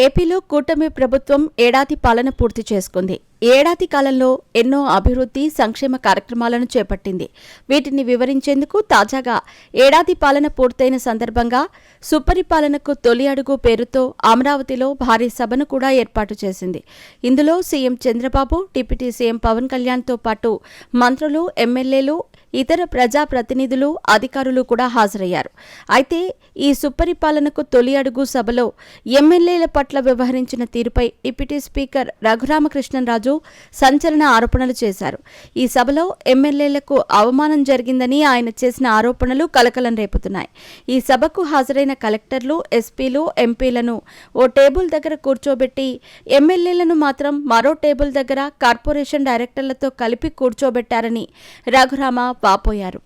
ఏపీలో కూటమి ప్రభుత్వం ఏడాది పాలన పూర్తి చేసుకుంది. ఏడాది కాలంలో ఎన్నో అభివృద్ధి, సంక్షేమ కార్యక్రమాలను చేపట్టింది. వీటిని వివరించేందుకు తాజాగా ఏడాది పాలన పూర్తయిన సందర్భంగా సుపరిపాలనకు తొలి అడుగు పేరుతో అమరావతిలో భారీ సభను కూడా ఏర్పాటు చేసింది. ఇందులో CM Chandrababu, deputy CM Pawan కళ్యాణ్తో పాటు మంత్రులు, ఎమ్మెల్యేలు, ఇతర ప్రజాప్రతినిధులు, అధికారులు కూడా హాజరయ్యారు. అయితే ఈ సుపరిపాలనకు తొలి అడుగు సభలో ఎమ్మెల్యేల పట్ల వ్యవహరించిన తీరుపై డిప్యూటీ స్పీకర్ రఘురామకృష్ణంరాజు సంచలన ఆరోపణలు చేశారు. ఈ సభలో ఎమ్మెల్యేలకు అవమానం జరిగిందని ఆయన చేసిన ఆరోపణలు కలకలం రేపుతున్నాయి. ఈ సభకు హాజరైన కలెక్టర్లు, ఎస్పీలు, ఎంపీలను ఓ టేబుల్ దగ్గర కూర్చోబెట్టి ఎమ్మెల్యేలను మాత్రం మరో టేబుల్ దగ్గర కార్పొరేషన్ డైరెక్టర్లతో కలిపి కూర్చోబెట్టారని రఘురామ వాపోయారు.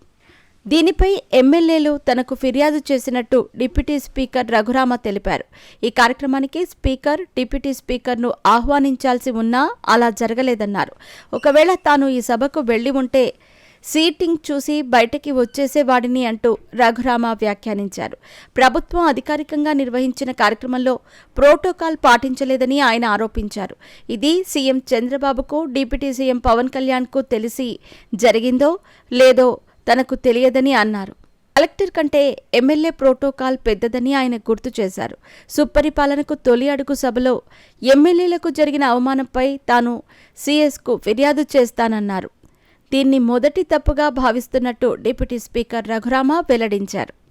దీనిపై ఎమ్మెల్యేలు తనకు ఫిర్యాదు చేసినట్టు డిప్యూటీ స్పీకర్ రఘురామ తెలిపారు. ఈ కార్యక్రమానికి స్పీకర్, డిప్యూటీ స్పీకర్ను ఆహ్వానించాల్సి ఉన్నా అలా జరగలేదన్నారు. ఒకవేళ తాను ఈ సభకు వెళ్లి ఉంటే సీటింగ్ చూసి బయటికి వచ్చేసేవాడిని అంటూ రఘురామ వ్యాఖ్యానించారు. ప్రభుత్వం అధికారికంగా నిర్వహించిన కార్యక్రమంలో ప్రోటోకాల్ పాటించలేదని ఆయన ఆరోపించారు. ఇది సీఎం చంద్రబాబుకు, డిప్యూటీ సీఎం పవన్ కళ్యాణ్కు తెలిసి జరిగిందో లేదో తనకు తెలియదని అన్నారు. కలెక్టర్ కంటే ఎమ్మెల్యే ప్రోటోకాల్ పెద్దదని ఆయన గుర్తు చేశారు. సుపరిపాలనకు తొలి అడుగు సభలో ఎమ్మెల్యేలకు జరిగిన అవమానంపై తాను సీఎస్కు ఫిర్యాదు చేస్తానన్నారు. దీన్ని మొదటి తప్పుగా భావిస్తున్నట్టు డిప్యూటీ స్పీకర్ రఘురామ వెల్లడించారు.